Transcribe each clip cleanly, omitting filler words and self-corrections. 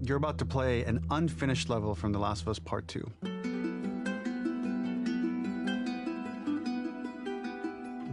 You're about to play an unfinished level from The Last of Us Part 2.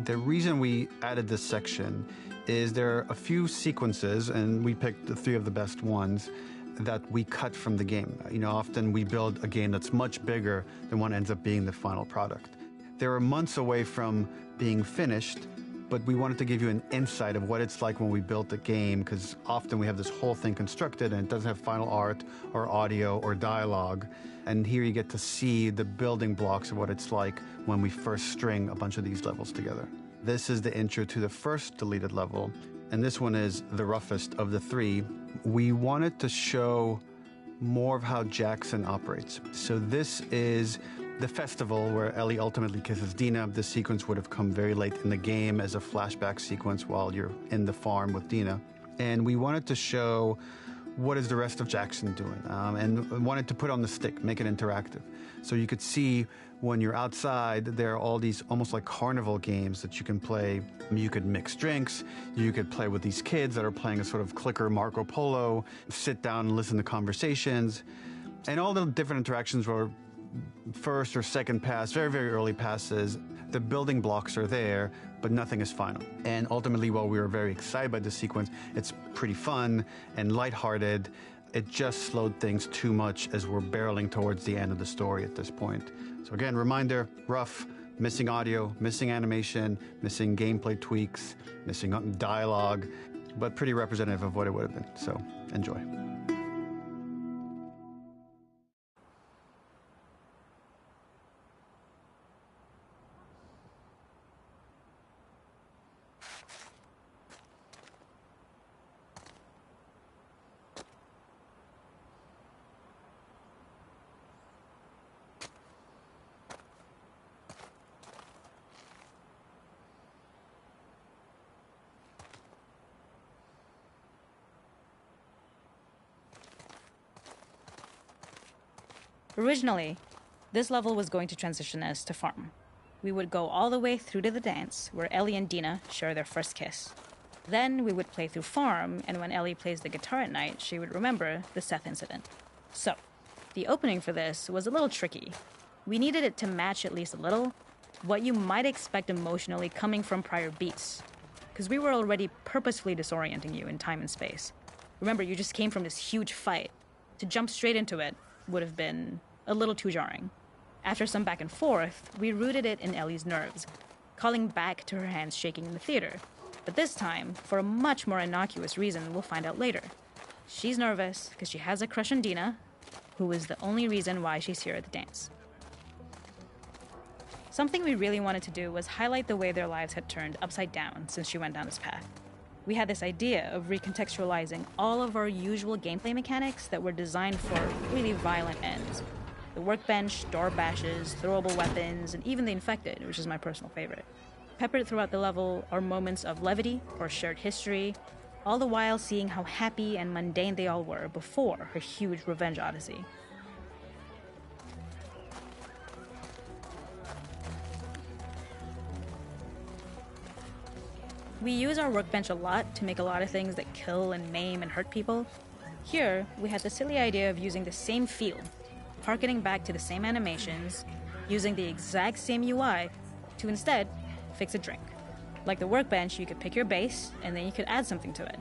The reason we added this section is there are a few sequences, and we picked the 3 of the best ones, that we cut from the game. Often we build a game that's much bigger than what ends up being the final product. They were months away from being finished, but we wanted to give you an insight of what it's like when we built the game, because often we have this whole thing constructed and it doesn't have final art or audio or dialogue. And here you get to see the building blocks of what it's like when we first string a bunch of these levels together. This is the intro to the first deleted level, and this one is the roughest of the 3. We wanted to show more of how Jackson operates. So this is the festival where Ellie ultimately kisses Dina. This sequence would have come very late in the game as a flashback sequence while you're in the farm with Dina. And we wanted to show what is the rest of Jackson doing, and wanted to put on the stick, make it interactive. So you could see when you're outside, there are all these almost like carnival games that you can play. You could mix drinks, you could play with these kids that are playing a sort of clicker Marco Polo, sit down and listen to conversations. And all the different interactions were first or second pass, very, very early passes. The building blocks are there, but nothing is final. And ultimately, while we were very excited by the sequence, it's pretty fun and lighthearted. It just slowed things too much as we're barreling towards the end of the story at this point. So again, reminder, rough, missing audio, missing animation, missing gameplay tweaks, missing dialogue, but pretty representative of what it would have been. So enjoy. Originally, this level was going to transition us to farm. We would go all the way through to the dance, where Ellie and Dina share their first kiss. Then we would play through farm, and when Ellie plays the guitar at night, she would remember the Seth incident. So, the opening for this was a little tricky. We needed it to match at least a little what you might expect emotionally coming from prior beats, because we were already purposefully disorienting you in time and space. Remember, you just came from this huge fight. To jump straight into it would have been a little too jarring. After some back and forth, we rooted it in Ellie's nerves, calling back to her hands shaking in the theater. But this time, for a much more innocuous reason we'll find out later. She's nervous because she has a crush on Dina, who is the only reason why she's here at the dance. Something we really wanted to do was highlight the way their lives had turned upside down since she went down this path. We had this idea of recontextualizing all of our usual gameplay mechanics that were designed for really violent ends. The workbench, door bashes, throwable weapons, and even the infected, which is my personal favorite. Peppered throughout the level are moments of levity or shared history, all the while seeing how happy and mundane they all were before her huge revenge odyssey. We use our workbench a lot to make a lot of things that kill and maim and hurt people. Here, we had the silly idea of using the same field, harkening back to the same animations, using the exact same UI to instead fix a drink. Like the workbench, you could pick your base, and then you could add something to it.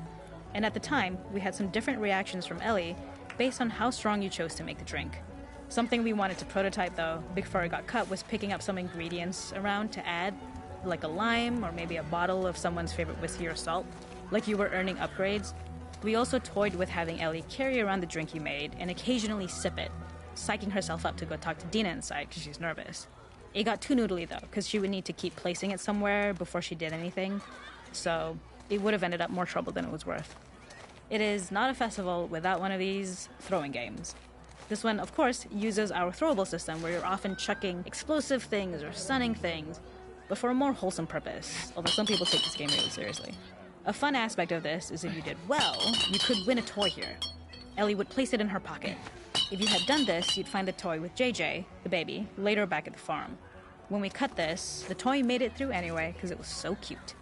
And at the time, we had some different reactions from Ellie based on how strong you chose to make the drink. Something we wanted to prototype, though, before it got cut, was picking up some ingredients around to add, like a lime or maybe a bottle of someone's favorite whiskey or salt. Like you were earning upgrades. We also toyed with having Ellie carry around the drink you made and occasionally sip it, psyching herself up to go talk to Dina inside because she's nervous. It got too noodly, though, because she would need to keep placing it somewhere before she did anything, so it would have ended up more trouble than it was worth. It is not a festival without one of these throwing games. This one, of course, uses our throwable system where you're often chucking explosive things or stunning things, but for a more wholesome purpose, although some people take this game really seriously. A fun aspect of this is if you did well, you could win a toy here. Ellie would place it in her pocket. If you had done this, you'd find the toy with JJ, the baby, later back at the farm. When we cut this, the toy made it through anyway because it was so cute.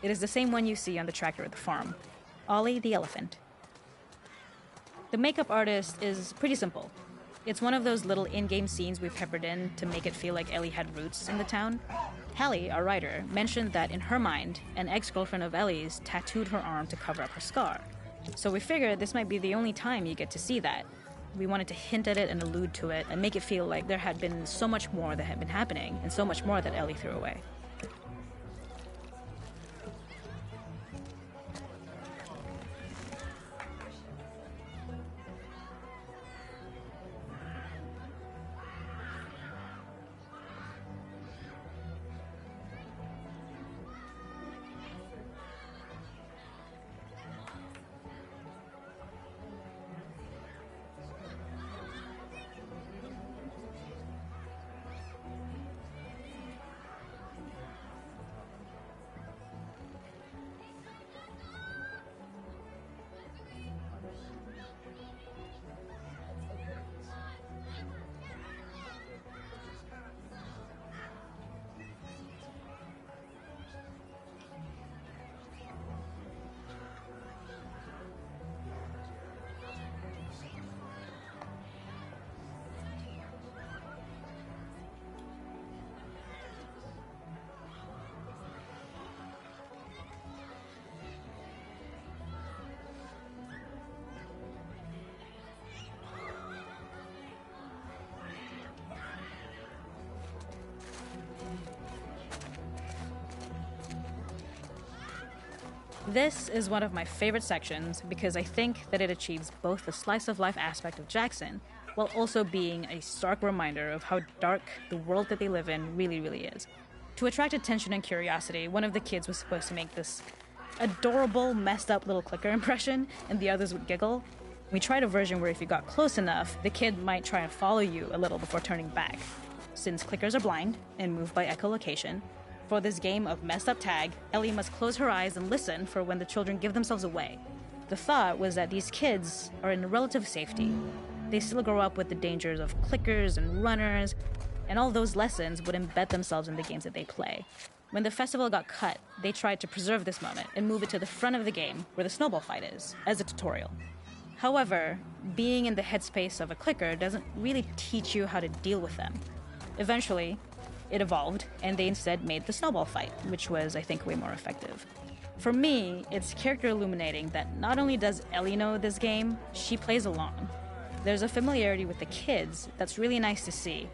It is the same one you see on the tractor at the farm. Ollie the elephant. The makeup artist is pretty simple. It's one of those little in-game scenes we've peppered in to make it feel like Ellie had roots in the town. Hallie, our writer, mentioned that in her mind, an ex-girlfriend of Ellie's tattooed her arm to cover up her scar. So we figured this might be the only time you get to see that. We wanted to hint at it and allude to it and make it feel like there had been so much more that had been happening and so much more that Ellie threw away. This is one of my favorite sections because I think that it achieves both the slice-of-life aspect of Jackson while also being a stark reminder of how dark the world that they live in really, really is. To attract attention and curiosity, one of the kids was supposed to make this adorable, messed up little clicker impression, and the others would giggle. We tried a version where if you got close enough, the kid might try and follow you a little before turning back. Since clickers are blind and move by echolocation, for this game of messed up tag, Ellie must close her eyes and listen for when the children give themselves away. The thought was that these kids are in relative safety. They still grow up with the dangers of clickers and runners, and all those lessons would embed themselves in the games that they play. When the festival got cut, they tried to preserve this moment and move it to the front of the game where the snowball fight is, as a tutorial. However, being in the headspace of a clicker doesn't really teach you how to deal with them. Eventually, it evolved, and they instead made the snowball fight, which was, I think, way more effective. For me, it's character illuminating that not only does Ellie know this game, she plays along. There's a familiarity with the kids that's really nice to see,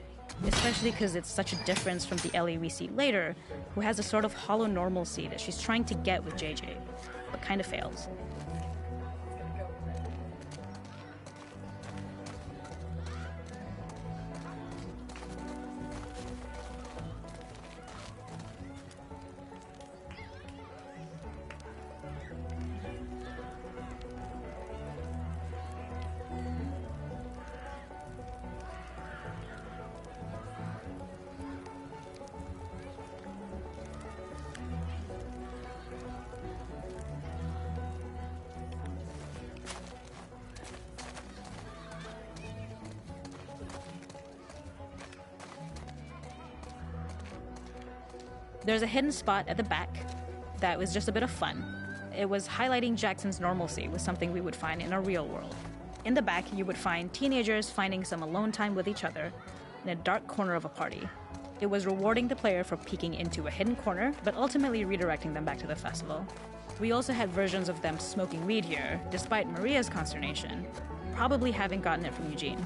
especially because it's such a difference from the Ellie we see later, who has a sort of hollow normalcy that she's trying to get with JJ, but kind of fails. There's a hidden spot at the back that was just a bit of fun. It was highlighting Jackson's normalcy with something we would find in a real world. In the back, you would find teenagers finding some alone time with each other in a dark corner of a party. It was rewarding the player for peeking into a hidden corner, but ultimately redirecting them back to the festival. We also had versions of them smoking weed here, despite Maria's consternation, probably having gotten it from Eugene.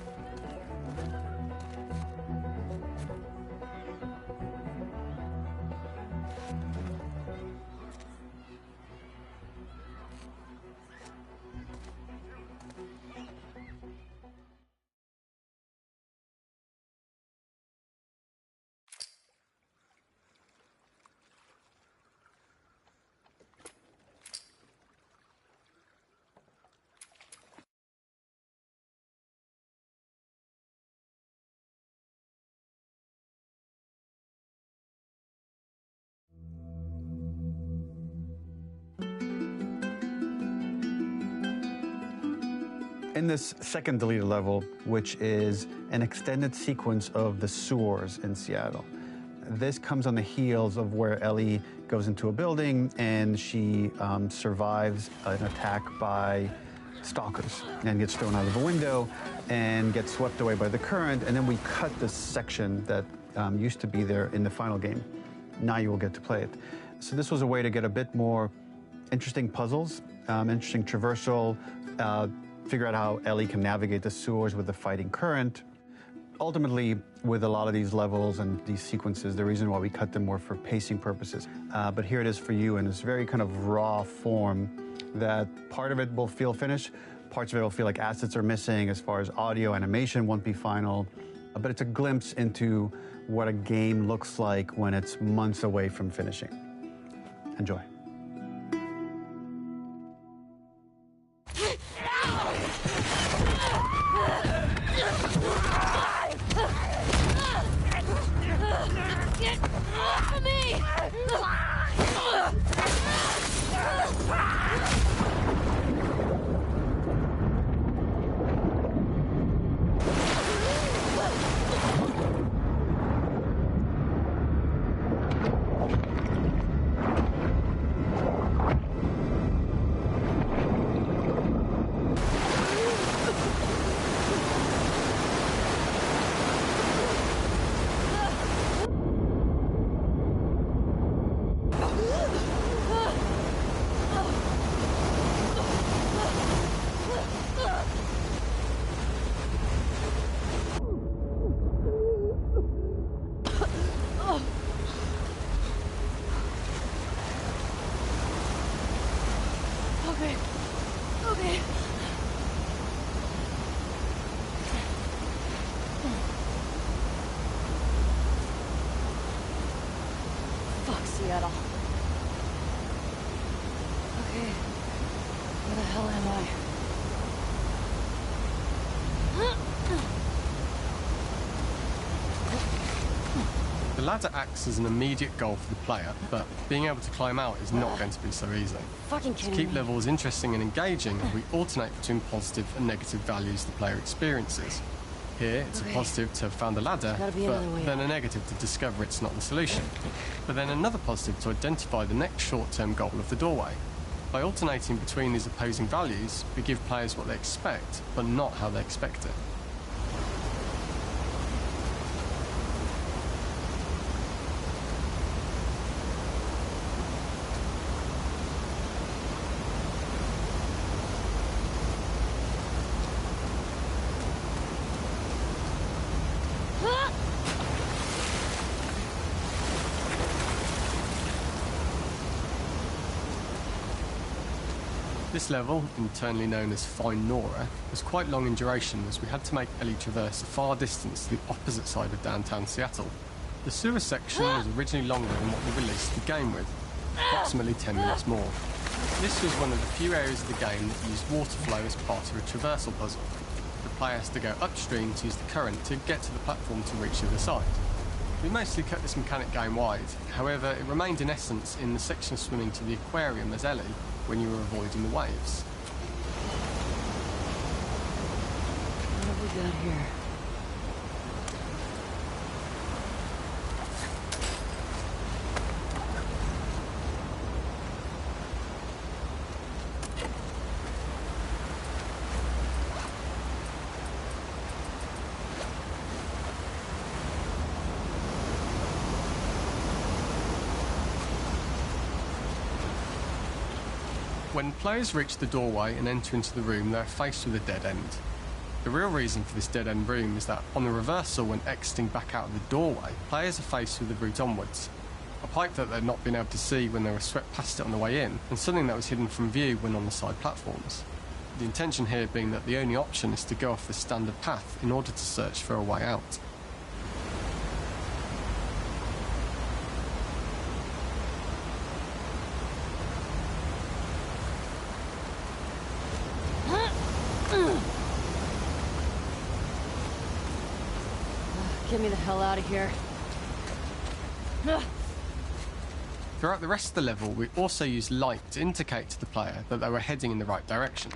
In this second deleted level, which is an extended sequence of the sewers in Seattle, this comes on the heels of where Ellie goes into a building and she survives an attack by stalkers and gets thrown out of a window and gets swept away by the current, and then we cut this section that used to be there in the final game. Now you will get to play it. So this was a way to get a bit more interesting puzzles, interesting traversal, figure out how Ellie can navigate the sewers with the fighting current. Ultimately, with a lot of these levels and these sequences, the reason why we cut them were for pacing purposes. But here it is for you in this very kind of raw form that part of it will feel finished, parts of it will feel like assets are missing as far as audio, animation won't be final. But it's a glimpse into what a game looks like when it's months away from finishing. Enjoy. Get off me! Okay. Fuck, Seattle. Okay. Where the hell am I? The ladder acts as an immediate goal for the player, but being able to climb out is not going to be so easy. Fucking To kidding keep me. levels interesting and engaging, we alternate between positive and negative values the player experiences. Here, it's Okay. a positive to have found a ladder, Gotta be another way but then out. a negative to discover it's not the solution. But then another positive to identify the next short-term goal of the doorway. By alternating between these opposing values, we give players what they expect, but not how they expect it. This level, internally known as Find Nora, was quite long in duration as we had to make Ellie traverse a far distance to the opposite side of downtown Seattle. The sewer section was originally longer than what we released the game with, approximately 10 minutes more. This was one of the few areas of the game that used water flow as part of a traversal puzzle. The player has to go upstream to use the current to get to the platform to reach the other side. We mostly cut this mechanic game wide, however it remained in essence in the section swimming to the aquarium as Ellie when you were avoiding the waves. What have we got here? When players reach the doorway and enter into the room, they're faced with a dead end. The real reason for this dead-end room is that on the reversal when exiting back out of the doorway, players are faced with the route onwards. A pipe that they'd not been able to see when they were swept past it on the way in, and something that was hidden from view when on the side platforms. The intention here being that the only option is to go off the standard path in order to search for a way out. Get me the hell out of here. Throughout the rest of the level, we also used light to indicate to the player that they were heading in the right direction.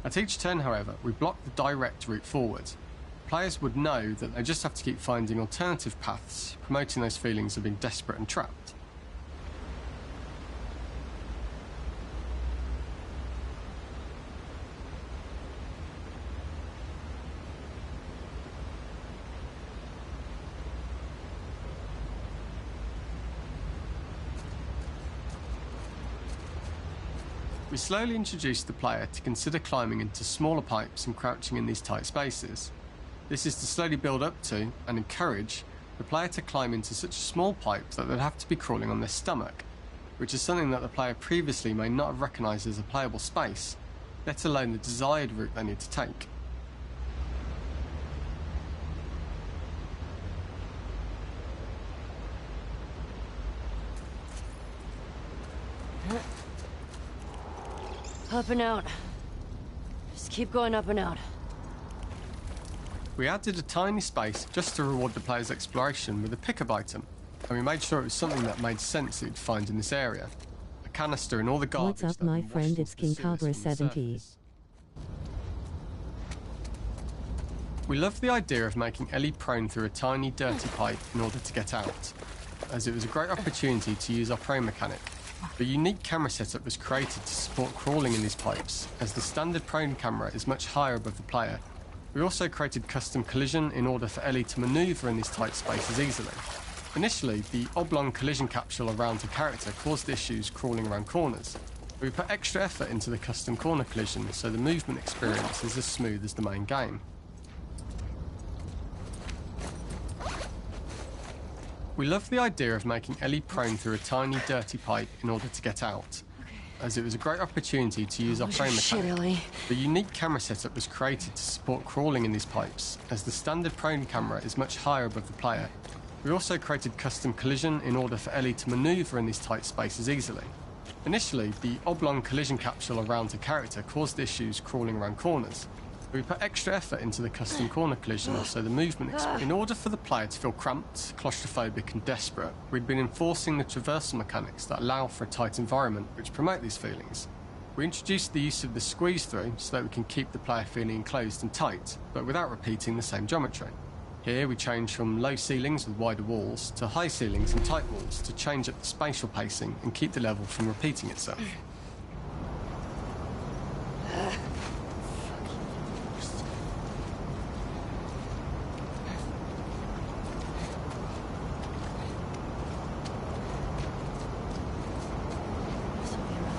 At each turn, however, we blocked the direct route forward. Players would know that they just have to keep finding alternative paths, promoting those feelings of being desperate and trapped. We slowly introduced the player to consider climbing into smaller pipes and crouching in these tight spaces. This is to slowly build up to, and encourage, the player to climb into such a small pipe that they'd have to be crawling on their stomach, which is something that the player previously may not have recognised as a playable space, let alone the desired route they need to take. Up and out. Just keep going up and out. We added a tiny space just to reward the player's exploration with a pickup item, and we made sure it was something that made sense that you'd find in this area. A canister and all the garbage. What's up, my friend? It's King Cobra 70. We loved the idea of making Ellie prone through a tiny, dirty pipe in order to get out, as it was a great opportunity to use our prone mechanic. A unique camera setup was created to support crawling in these pipes, as the standard prone camera is much higher above the player. We also created custom collision in order for Ellie to manoeuvre in these tight spaces easily. Initially, the oblong collision capsule around her character caused issues crawling around corners. We put extra effort into the custom corner collision, so the movement experience is as smooth as the main game. We loved the idea of making Ellie prone through a tiny, dirty pipe in order to get out, as it was a great opportunity to use our prone mechanic. The unique camera setup was created to support crawling in these pipes, as the standard prone camera is much higher above the player. We also created custom collision in order for Ellie to manoeuvre in these tight spaces easily. Initially, the oblong collision capsule around her character caused issues crawling around corners. We put extra effort into the custom corner collision, so the movement experience. In order for the player to feel cramped, claustrophobic and desperate, we'd been enforcing the traversal mechanics that allow for a tight environment which promote these feelings. We introduced the use of the squeeze through so that we can keep the player feeling enclosed and tight, but without repeating the same geometry. Here we change from low ceilings with wider walls to high ceilings and tight walls to change up the spatial pacing and keep the level from repeating itself.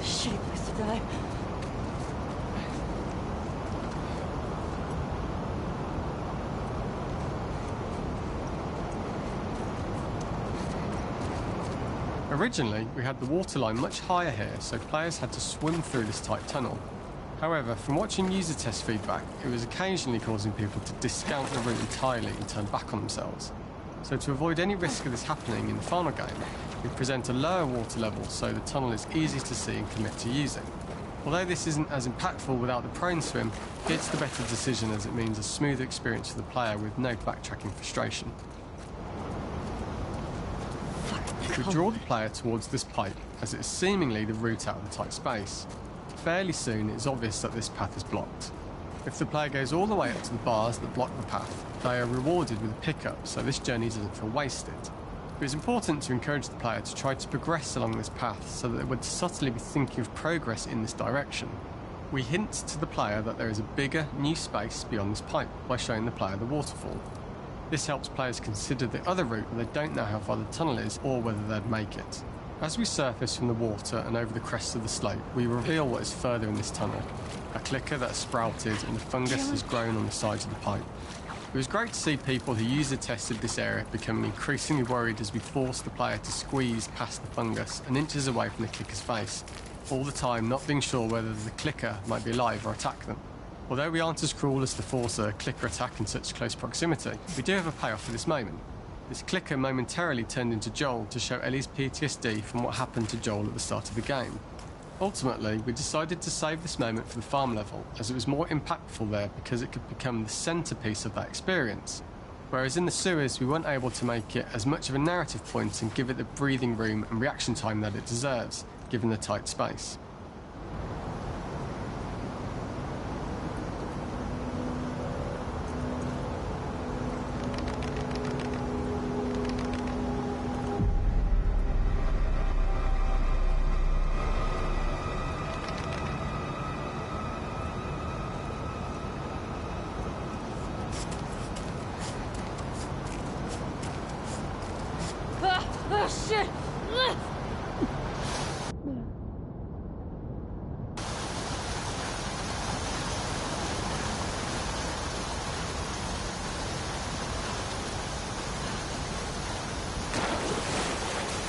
Shitty place to die. Originally, we had the waterline much higher here, so players had to swim through this tight tunnel. However, from watching user test feedback, it was occasionally causing people to discount the route entirely and turn back on themselves. So to avoid any risk of this happening in the final game, we present a lower water level so the tunnel is easy to see and commit to using. Although this isn't as impactful without the prone swim, it's the better decision as it means a smoother experience for the player with no backtracking frustration. We draw the player towards this pipe as it is seemingly the route out of the tight space. Fairly soon it is obvious that this path is blocked. If the player goes all the way up to the bars that block the path, they are rewarded with a pickup, so this journey doesn't feel wasted. It is important to encourage the player to try to progress along this path so that they would subtly be thinking of progress in this direction. We hint to the player that there is a bigger, new space beyond this pipe by showing the player the waterfall. This helps players consider the other route when they don't know how far the tunnel is or whether they'd make it. As we surface from the water and over the crest of the slope, we reveal what is further in this tunnel. A clicker that has sprouted and the fungus has grown on the sides of the pipe. It was great to see people who user tested this area becoming increasingly worried as we forced the player to squeeze past the fungus and inches away from the clicker's face, all the time not being sure whether the clicker might be alive or attack them. Although we aren't as cruel as to force a clicker attack in such close proximity, we do have a payoff for this moment. This clicker momentarily turned into Joel to show Ellie's PTSD from what happened to Joel at the start of the game. Ultimately, we decided to save this moment for the farm level, as it was more impactful there because it could become the centrepiece of that experience. Whereas in the sewers, we weren't able to make it as much of a narrative point and give it the breathing room and reaction time that it deserves, given the tight space. Oh shit!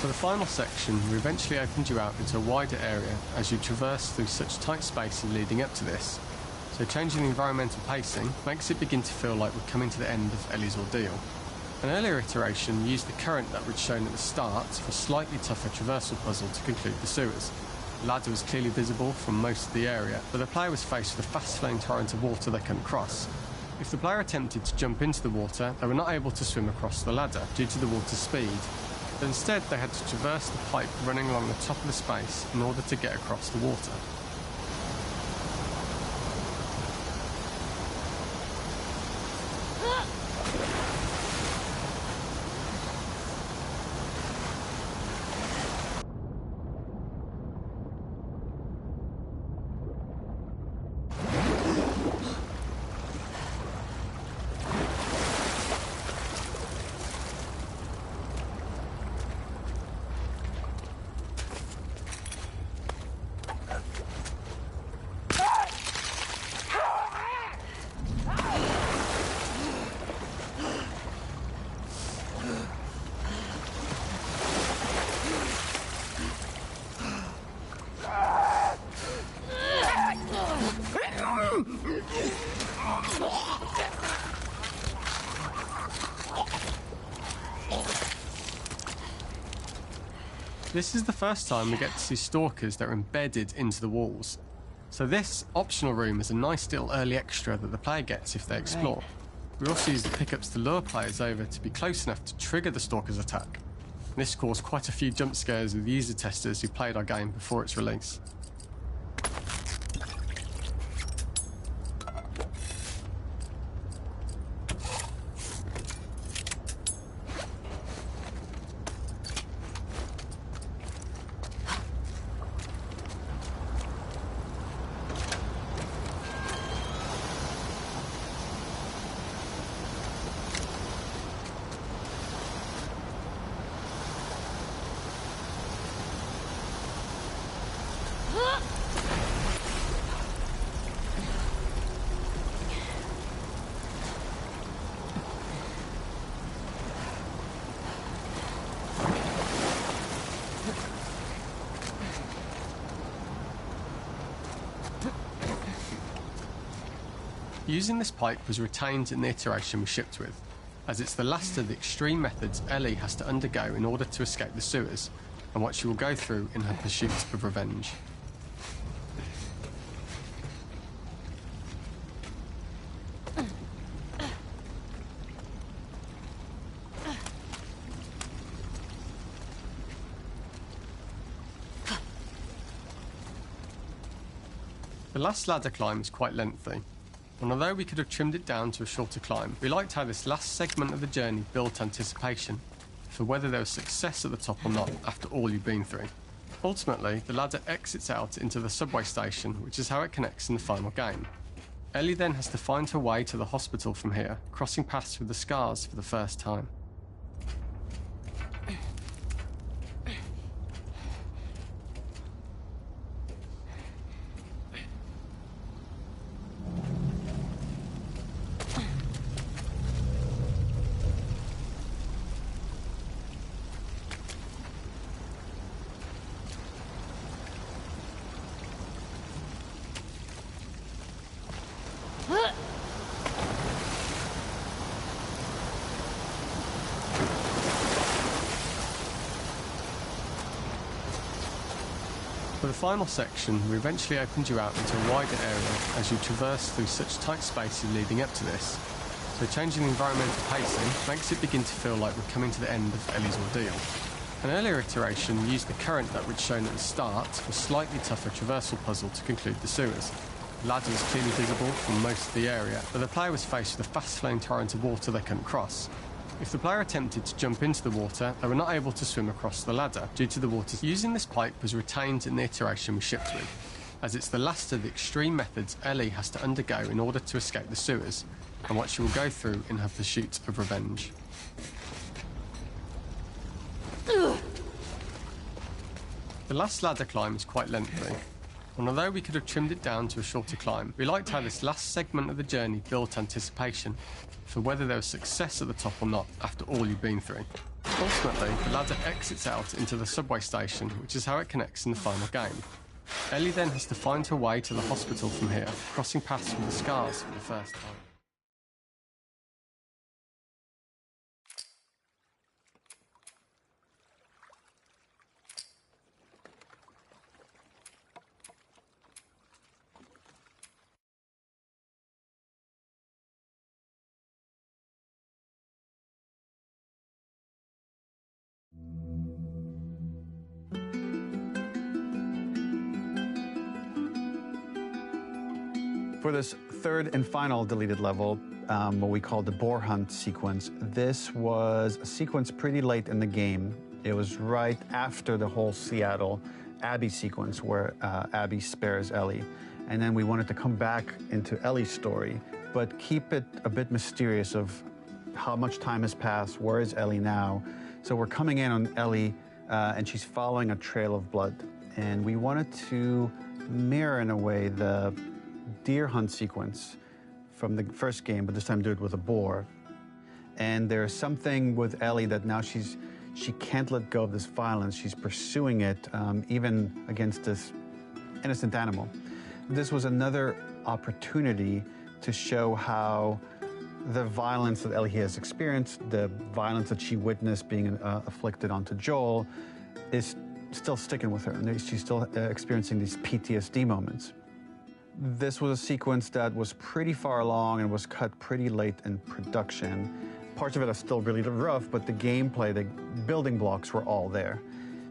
For the final section, we eventually opened you out into a wider area as you traverse through such tight spaces leading up to this. So changing the environmental pacing makes it begin to feel like we're coming to the end of Ellie's ordeal. An earlier iteration used the current that we'd shown at the start for a slightly tougher traversal puzzle to conclude the sewers. The ladder was clearly visible from most of the area, but the player was faced with a fast-flowing torrent of water they couldn't cross. If the player attempted to jump into the water, they were not able to swim across the ladder due to the water's speed. But instead, they had to traverse the pipe running along the top of the space in order to get across the water. This is the first time we get to see stalkers that are embedded into the walls. So this optional room is a nice little early extra that the player gets if they explore. We also use the pickups to lure players over to be close enough to trigger the stalker's attack. This caused quite a few jump scares with user testers who played our game before its release. Using this pipe was retained in the iteration we shipped with, as it's the last of the extreme methods Ellie has to undergo in order to escape the sewers, and what she will go through in her pursuit of revenge. The last ladder climb is quite lengthy, and although we could have trimmed it down to a shorter climb, we liked how this last segment of the journey built anticipation for whether there was success at the top or not after all you've been through. Ultimately, the ladder exits out into the subway station, which is how it connects in the final game. Ellie then has to find her way to the hospital from here, crossing paths with the scars for the first time. For the final section, we eventually opened you out into a wider area as you traverse through such tight spaces leading up to this. So changing the environmental pacing makes it begin to feel like we're coming to the end of Ellie's ordeal. An earlier iteration used the current that we'd shown at the start for a slightly tougher traversal puzzle to conclude the sewers. The ladder was clearly visible from most of the area, but the player was faced with a fast-flowing torrent of water they couldn't cross. If the player attempted to jump into the water, they were not able to swim across the ladder due to the water. Using this pipe was retained in the iteration we shipped with, as it's the last of the extreme methods Ellie has to undergo in order to escape the sewers, and what she will go through in her pursuit of revenge. The last ladder climb is quite lengthy, and although we could have trimmed it down to a shorter climb, we liked how this last segment of the journey built anticipation for whether there was success at the top or not after all you've been through. Ultimately, the ladder exits out into the subway station, which is how it connects in the final game. Ellie then has to find her way to the hospital from here, crossing paths with the scars for the first time. For this third and final deleted level, what we call the boar hunt sequence, this was a sequence pretty late in the game. It was right after the whole Seattle Abby sequence where Abby spares Ellie. And then we wanted to come back into Ellie's story, but keep it a bit mysterious of how much time has passed, where is Ellie now? So we're coming in on Ellie and she's following a trail of blood. And we wanted to mirror in a way the deer hunt sequence from the first game, but this time do it with a boar. And there's something with Ellie that now she can't let go of this violence. She's pursuing it, even against this innocent animal. This was another opportunity to show how the violence that Ellie has experienced, the violence that she witnessed being afflicted onto Joel, is still sticking with her, and she's still experiencing these PTSD moments. This was a sequence that was pretty far along and was cut pretty late in production. Parts of it are still really rough, but the gameplay, the building blocks were all there.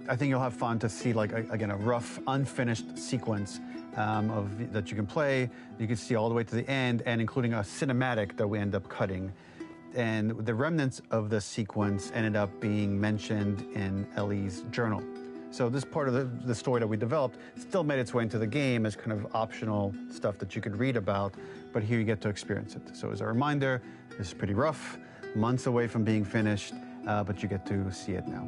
I think you'll have fun to see, like, again, a rough, unfinished sequence that you can play. You can see all the way to the end, and including a cinematic that we end up cutting. And the remnants of the sequence ended up being mentioned in Ellie's journal. So this part of the story that we developed still made its way into the game as kind of optional stuff that you could read about, but here you get to experience it. So as a reminder, this is pretty rough, months away from being finished, but you get to see it now.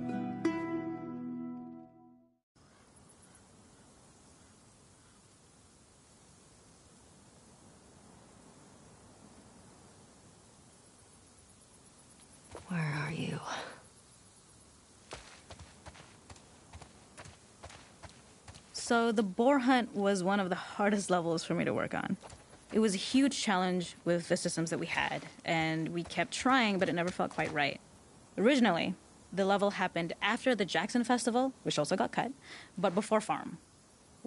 Where are you? So the boar hunt was one of the hardest levels for me to work on. It was a huge challenge with the systems that we had, and we kept trying, but it never felt quite right. Originally, the level happened after the Jackson Festival, which also got cut, but before Farm.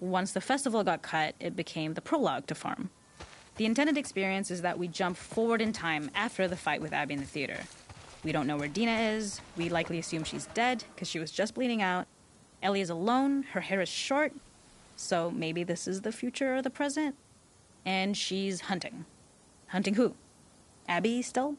Once the festival got cut, it became the prologue to Farm. The intended experience is that we jump forward in time after the fight with Abby in the theater. We don't know where Dina is. We likely assume she's dead because she was just bleeding out. Ellie is alone. Her hair is short. So maybe this is the future or the present. And she's hunting. Hunting who? Abby still?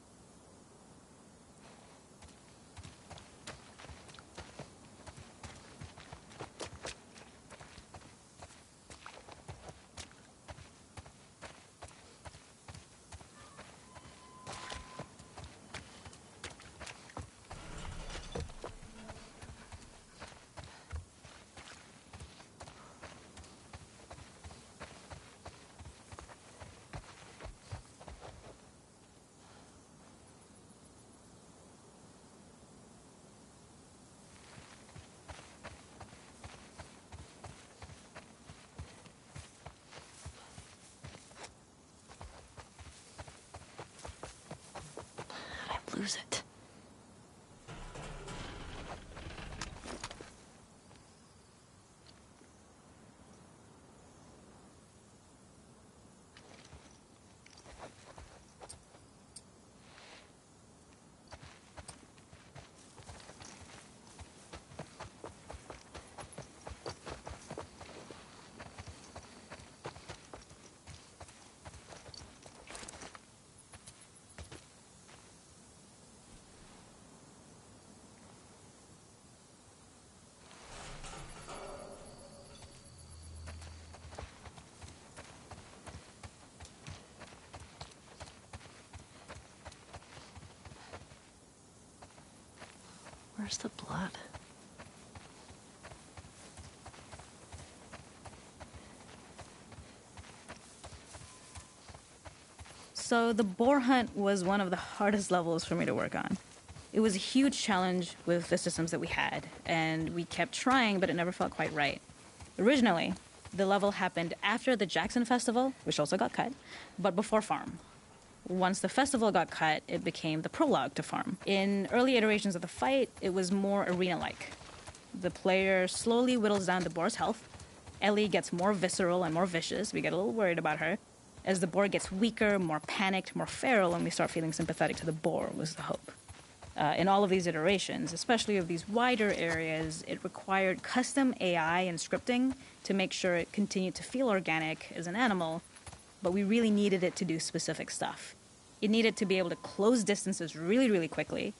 Lose it. Where's the blood? So the boar hunt was one of the hardest levels for me to work on. It was a huge challenge with the systems that we had, and we kept trying, but it never felt quite right. Originally, the level happened after the Jackson Festival, which also got cut, but before Farm. Once the festival got cut, it became the prologue to Farm. In early iterations of the fight, it was more arena-like. The player slowly whittles down the boar's health. Ellie gets more visceral and more vicious. We get a little worried about her. As the boar gets weaker, more panicked, more feral, and we start feeling sympathetic to the boar, was the hope. In all of these iterations, especially of these wider areas, it required custom AI and scripting to make sure it continued to feel organic as an animal, but we really needed it to do specific stuff. It needed to be able to close distances really, really quickly.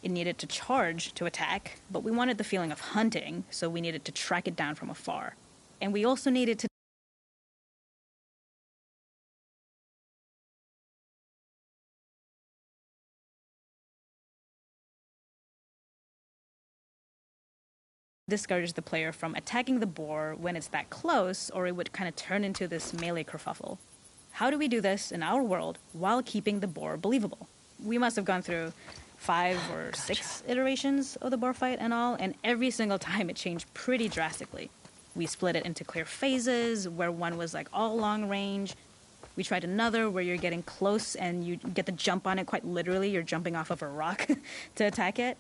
It needed to charge to attack, but we wanted the feeling of hunting, so we needed to track it down from afar. And we also needed to discourage the player from attacking the boar when it's that close, or it would kind of turn into this melee kerfuffle. How do we do this in our world while keeping the boar believable? We must have gone through 5 or 6 iterations of the boar fight and all, and every single time it changed pretty drastically. We split it into clear phases, where one was like all long range. We tried another where you're getting close and you get the jump on it quite literally. You're jumping off of a rock to attack it.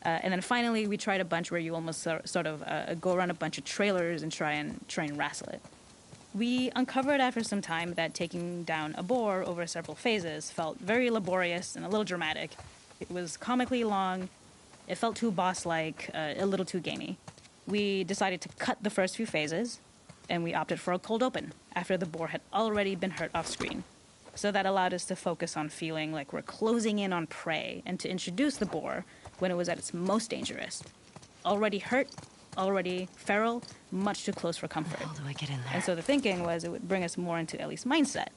And then finally, we tried a bunch where you almost sort of go around a bunch of trailers and try and wrestle it. We uncovered after some time that taking down a boar over several phases felt very laborious and a little dramatic. It was comically long, it felt too boss-like, a little too gamey. We decided to cut the first few phases, and we opted for a cold open after the boar had already been hurt off-screen. So that allowed us to focus on feeling like we're closing in on prey and to introduce the boar when it was at its most dangerous. Already hurt, already feral, much too close for comfort. How do I get in there? And so the thinking was it would bring us more into Ellie's mindset.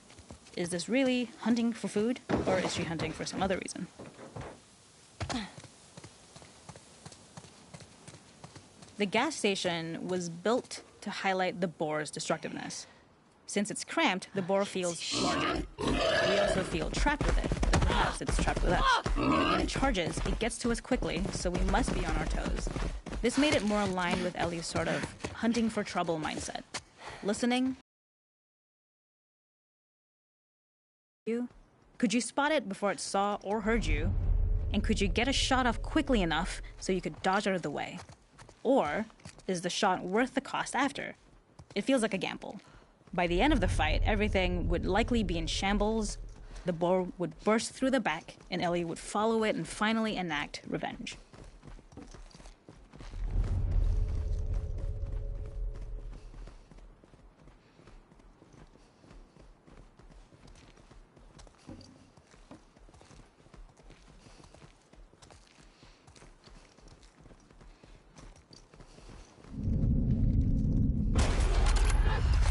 Is this really hunting for food, or is she hunting for some other reason? The gas station was built to highlight the boar's destructiveness. Since it's cramped, the boar feels larger. We also feel trapped with it, but perhaps it's trapped with us. When it charges, it gets to us quickly, so we must be on our toes. This made it more aligned with Ellie's sort of hunting for trouble mindset. Listening. Could you spot it before it saw or heard you? And could you get a shot off quickly enough so you could dodge out of the way? Or is the shot worth the cost after? It feels like a gamble. By the end of the fight, everything would likely be in shambles. The boar would burst through the back, and Ellie would follow it and finally enact revenge.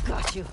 Got you.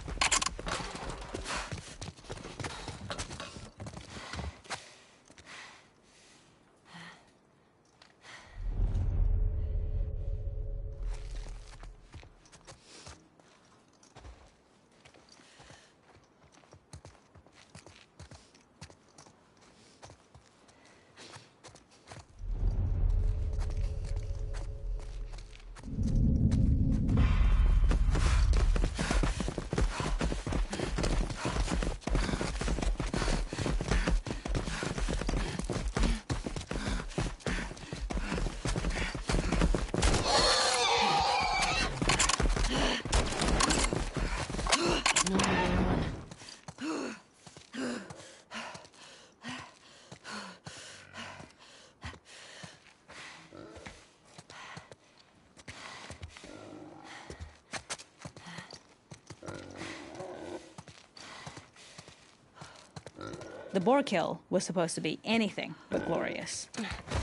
The boar kill was supposed to be anything but glorious,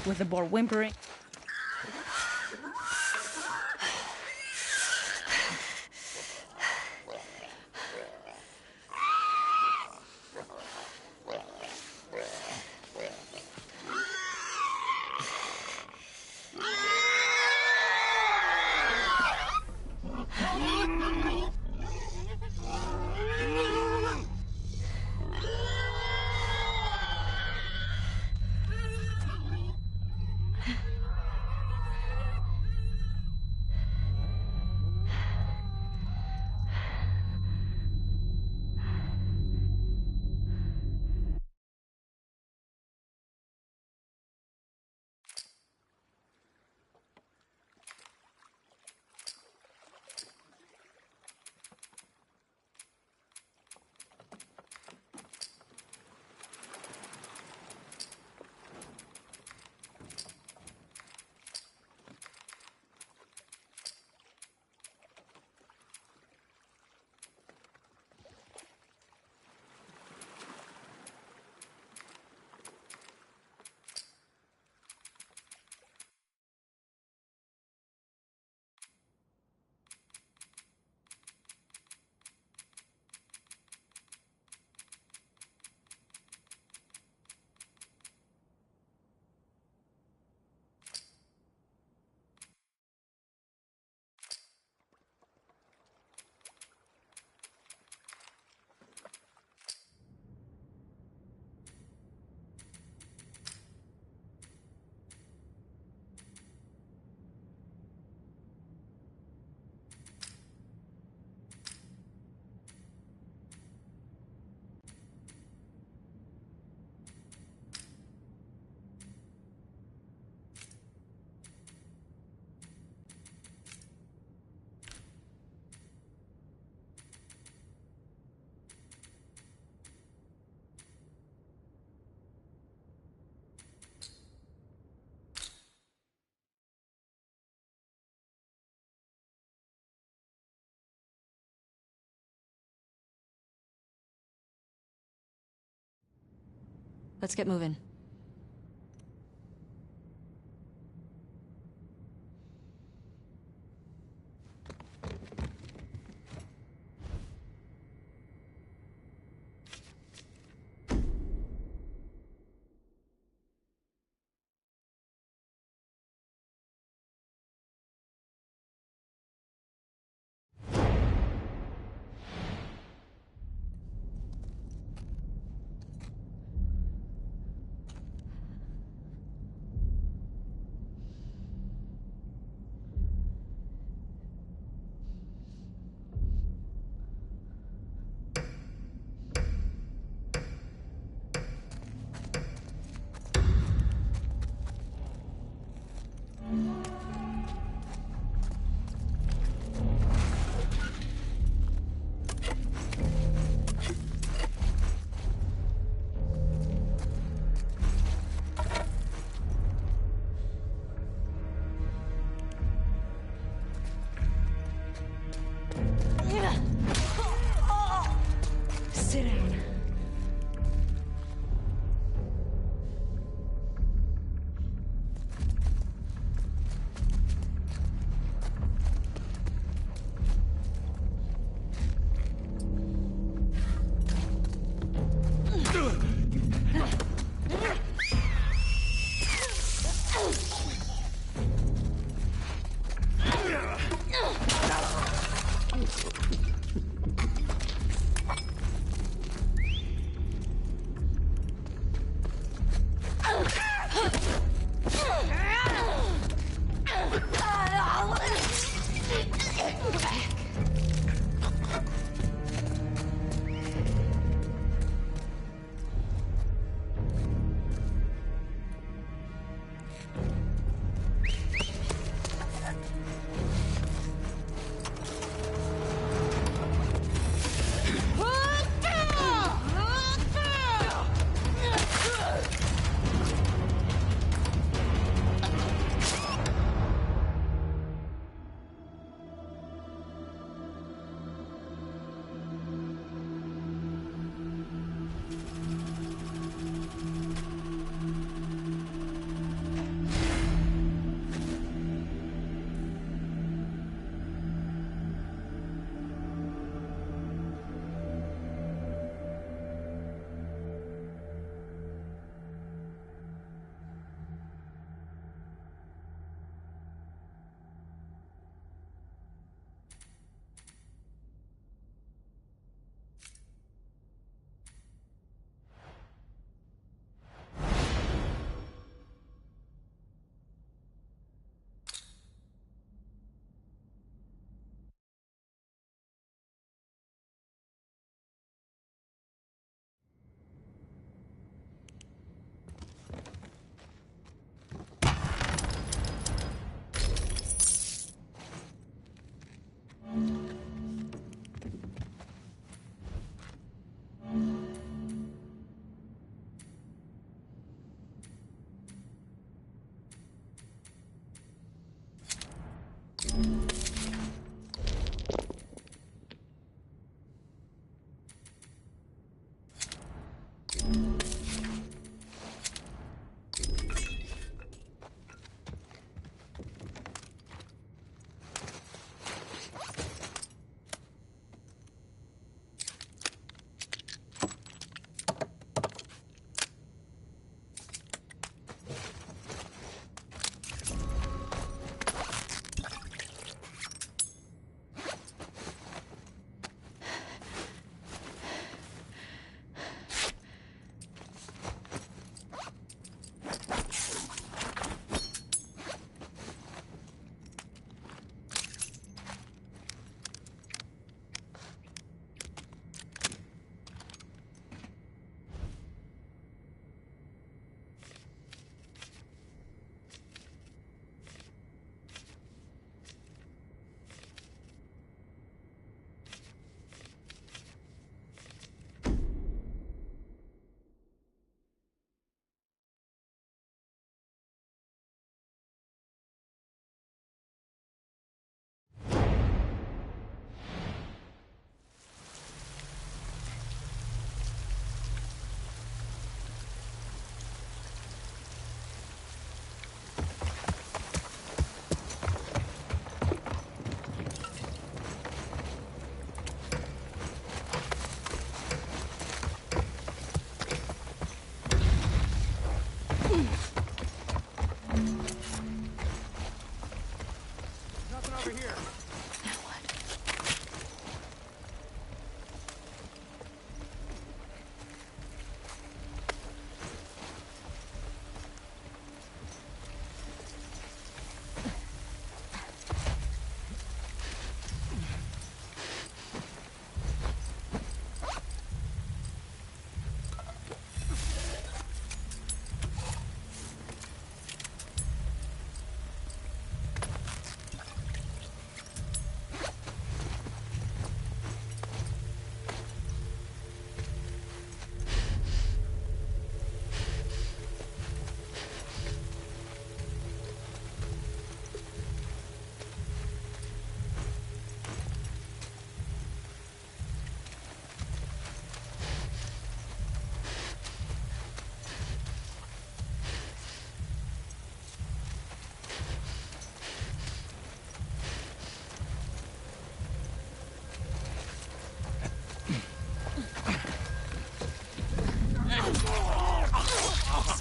with the boar whimpering. Let's get moving.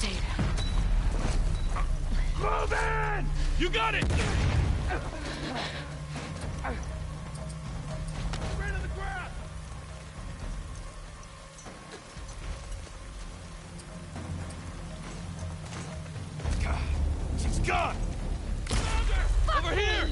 save him. Move in! You got it! Right on the ground! God, she's gone! Over here!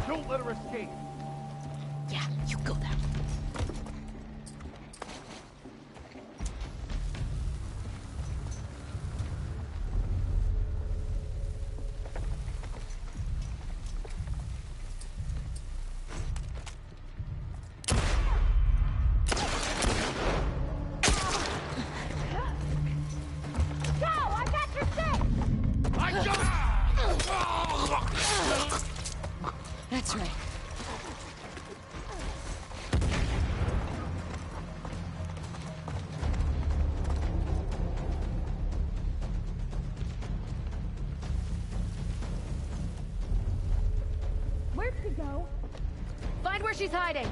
Don't let her escape! Yeah, you go there. That's right. Where'd she go? Find where she's hiding.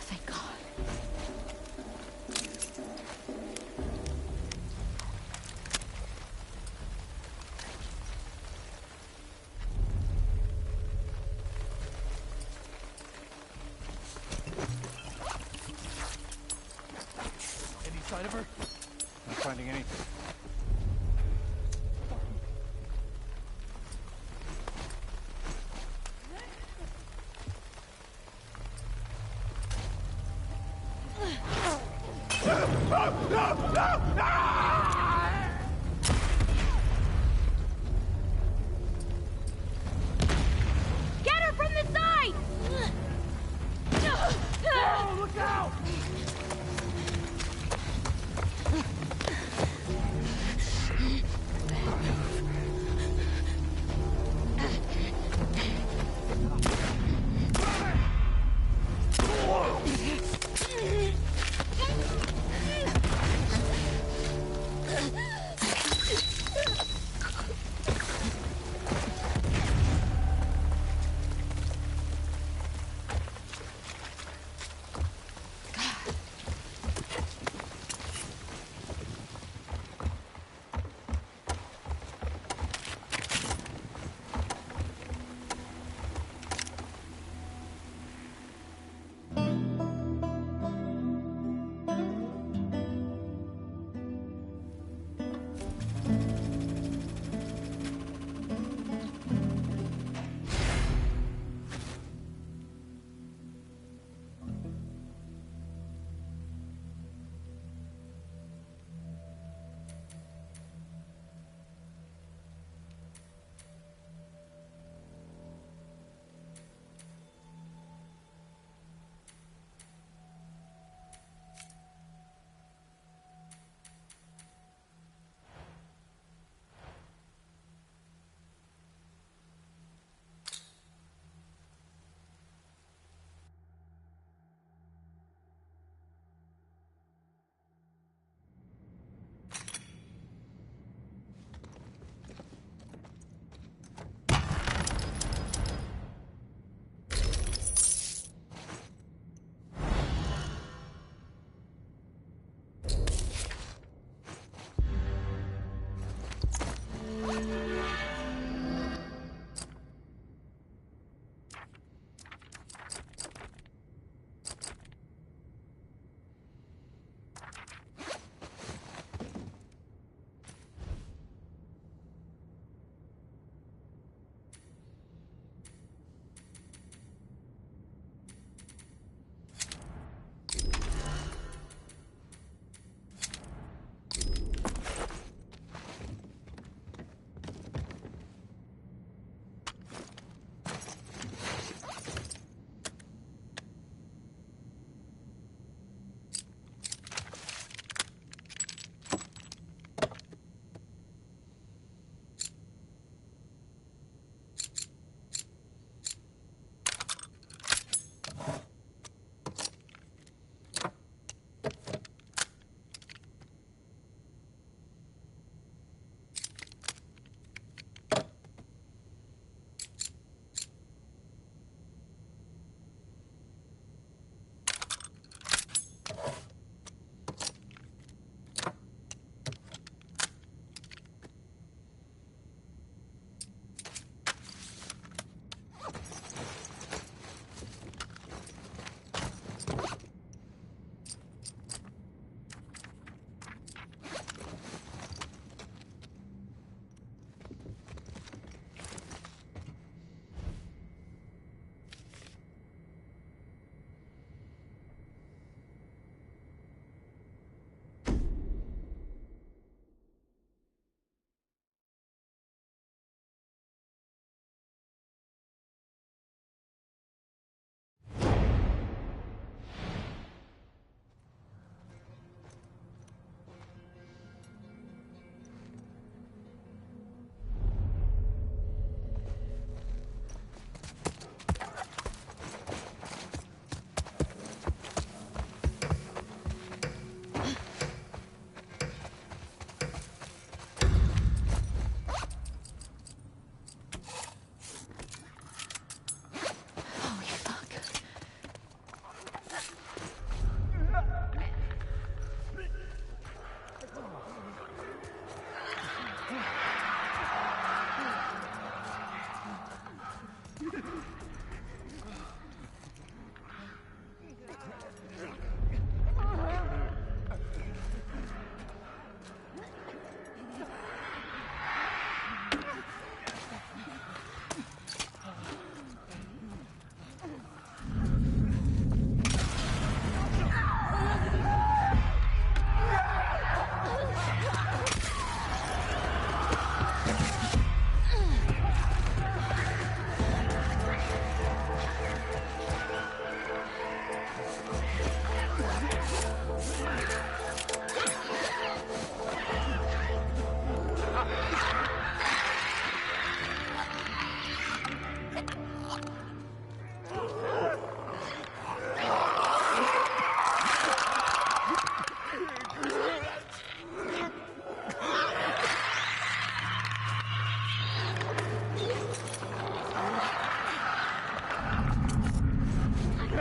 Thank God. Any sign of her? Not finding anything. Get her from the side! Oh, look out!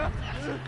That's right.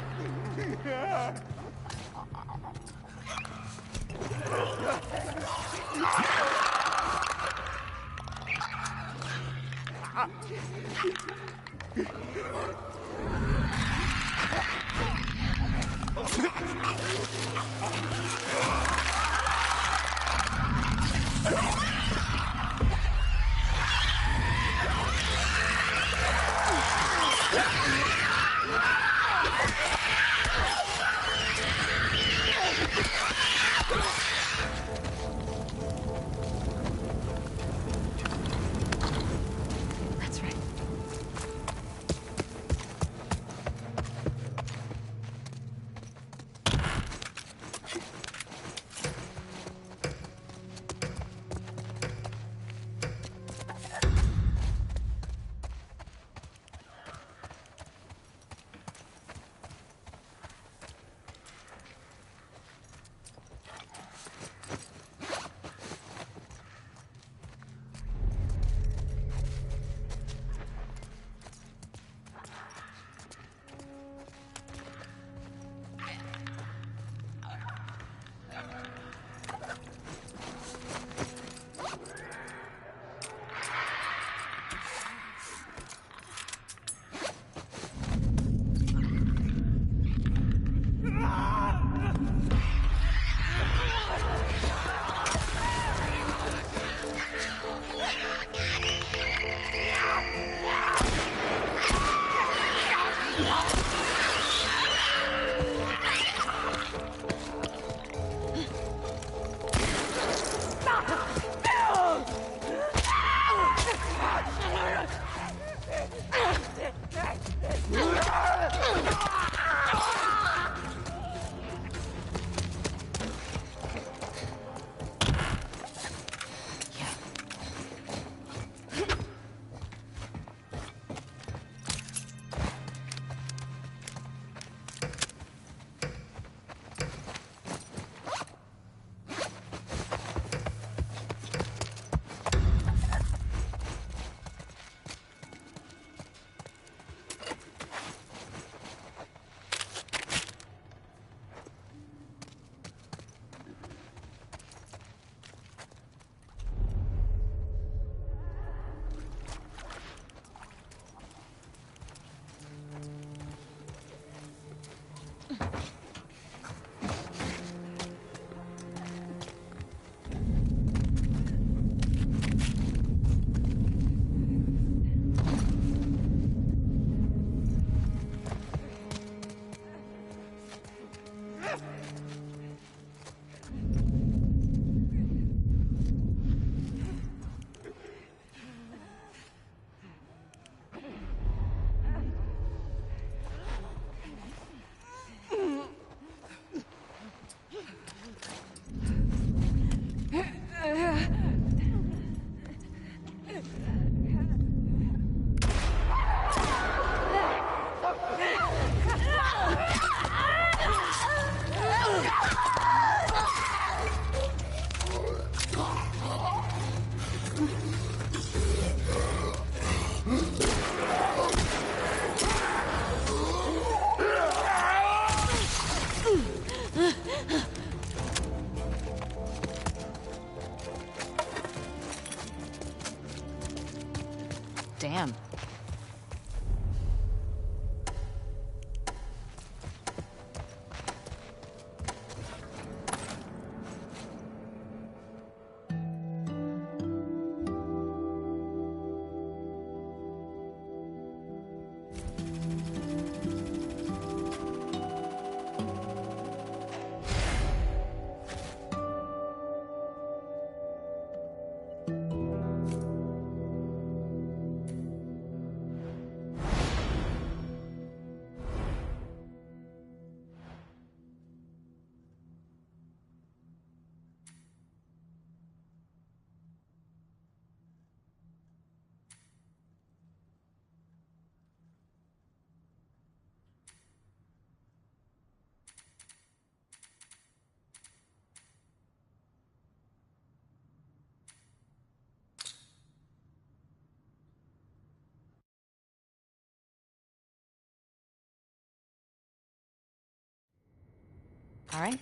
All right.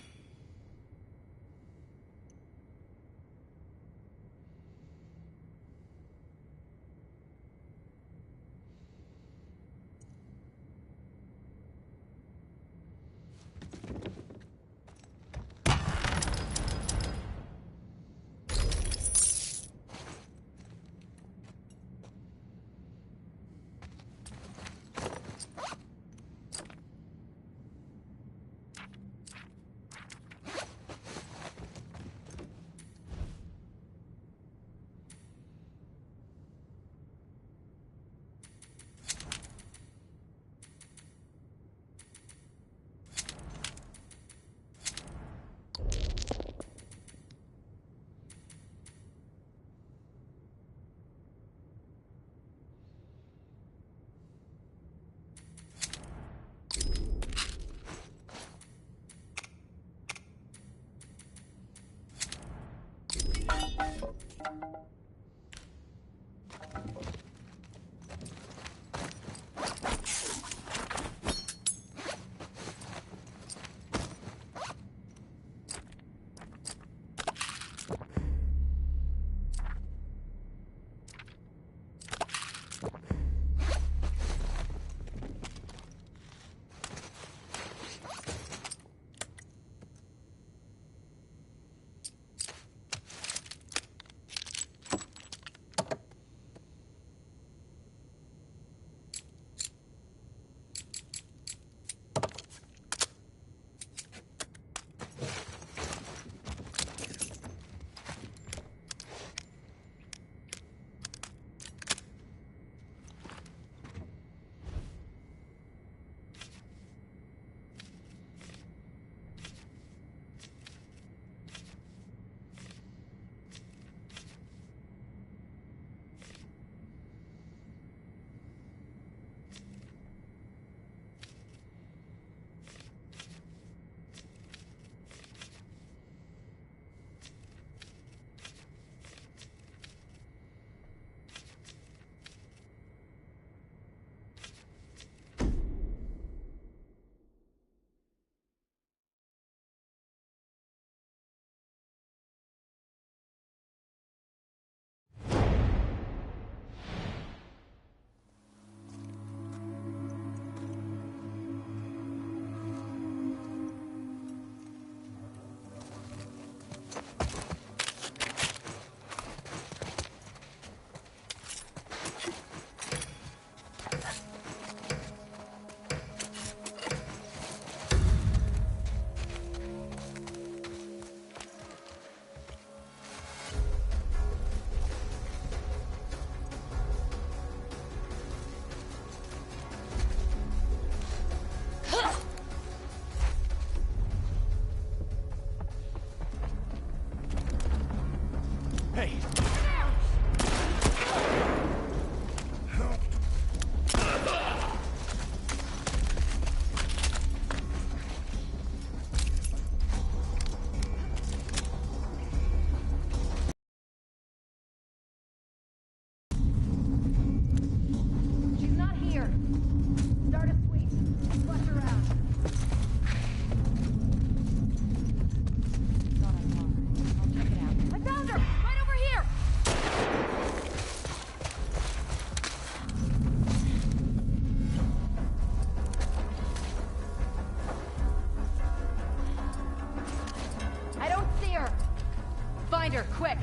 Find her, quick!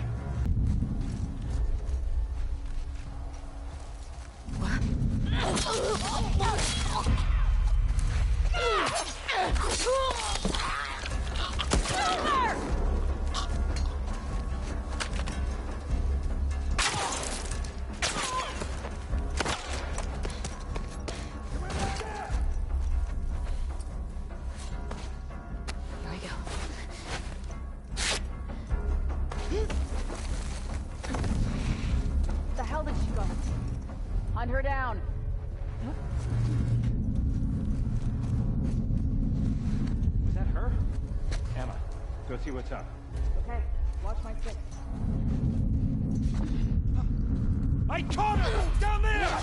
Hunt her down. Is that her? Emma, go see what's up. Okay, watch my six. I caught her! Down there!